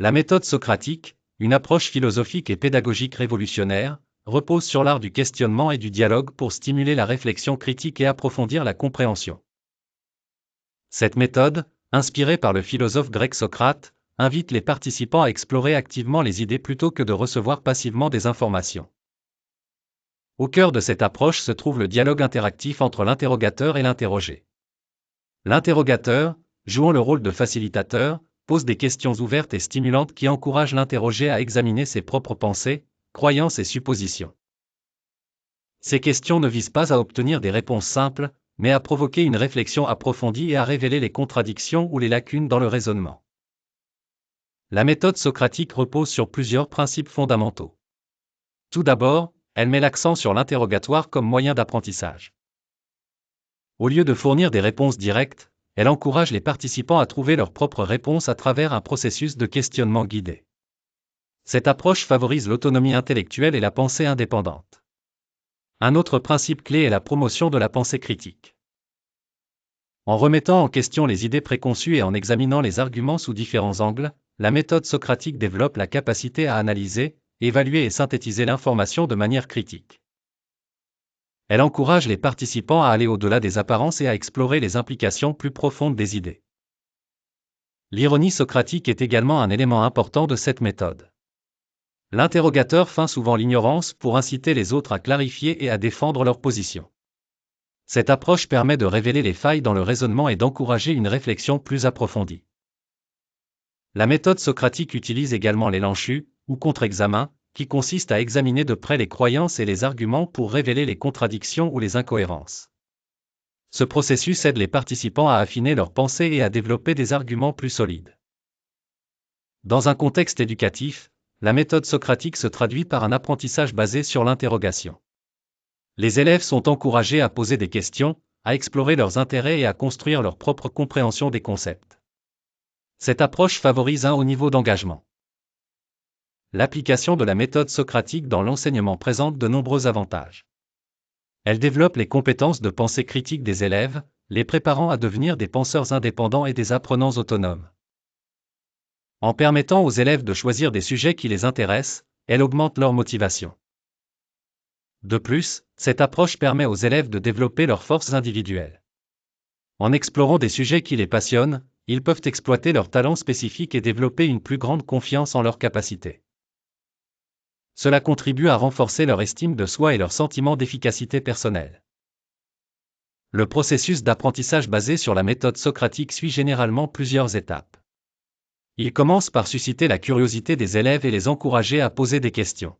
La méthode socratique, une approche philosophique et pédagogique révolutionnaire, repose sur l'art du questionnement et du dialogue pour stimuler la réflexion critique et approfondir la compréhension. Cette méthode, inspirée par le philosophe grec Socrate, invite les participants à explorer activement les idées plutôt que de recevoir passivement des informations. Au cœur de cette approche se trouve le dialogue interactif entre l'interrogateur et l'interrogé. L'interrogateur, jouant le rôle de facilitateur, pose des questions ouvertes et stimulantes qui encouragent l'interrogé à examiner ses propres pensées, croyances et suppositions. Ces questions ne visent pas à obtenir des réponses simples, mais à provoquer une réflexion approfondie et à révéler les contradictions ou les lacunes dans le raisonnement. La méthode socratique repose sur plusieurs principes fondamentaux. Tout d'abord, elle met l'accent sur l'interrogatoire comme moyen d'apprentissage. Au lieu de fournir des réponses directes, elle encourage les participants à trouver leurs propres réponses à travers un processus de questionnement guidé. Cette approche favorise l'autonomie intellectuelle et la pensée indépendante. Un autre principe clé est la promotion de la pensée critique. En remettant en question les idées préconçues et en examinant les arguments sous différents angles, la méthode socratique développe la capacité à analyser, évaluer et synthétiser l'information de manière critique. Elle encourage les participants à aller au-delà des apparences et à explorer les implications plus profondes des idées. L'ironie socratique est également un élément important de cette méthode. L'interrogateur feint souvent l'ignorance pour inciter les autres à clarifier et à défendre leur position. Cette approche permet de révéler les failles dans le raisonnement et d'encourager une réflexion plus approfondie. La méthode socratique utilise également l'élanchu, ou contre-examen, qui consiste à examiner de près les croyances et les arguments pour révéler les contradictions ou les incohérences. Ce processus aide les participants à affiner leurs pensées et à développer des arguments plus solides. Dans un contexte éducatif, la méthode socratique se traduit par un apprentissage basé sur l'interrogation. Les élèves sont encouragés à poser des questions, à explorer leurs intérêts et à construire leur propre compréhension des concepts. Cette approche favorise un haut niveau d'engagement. L'application de la méthode socratique dans l'enseignement présente de nombreux avantages. Elle développe les compétences de pensée critique des élèves, les préparant à devenir des penseurs indépendants et des apprenants autonomes. En permettant aux élèves de choisir des sujets qui les intéressent, elle augmente leur motivation. De plus, cette approche permet aux élèves de développer leurs forces individuelles. En explorant des sujets qui les passionnent, ils peuvent exploiter leurs talents spécifiques et développer une plus grande confiance en leurs capacités. Cela contribue à renforcer leur estime de soi et leur sentiment d'efficacité personnelle. Le processus d'apprentissage basé sur la méthode socratique suit généralement plusieurs étapes. Il commence par susciter la curiosité des élèves et les encourager à poser des questions.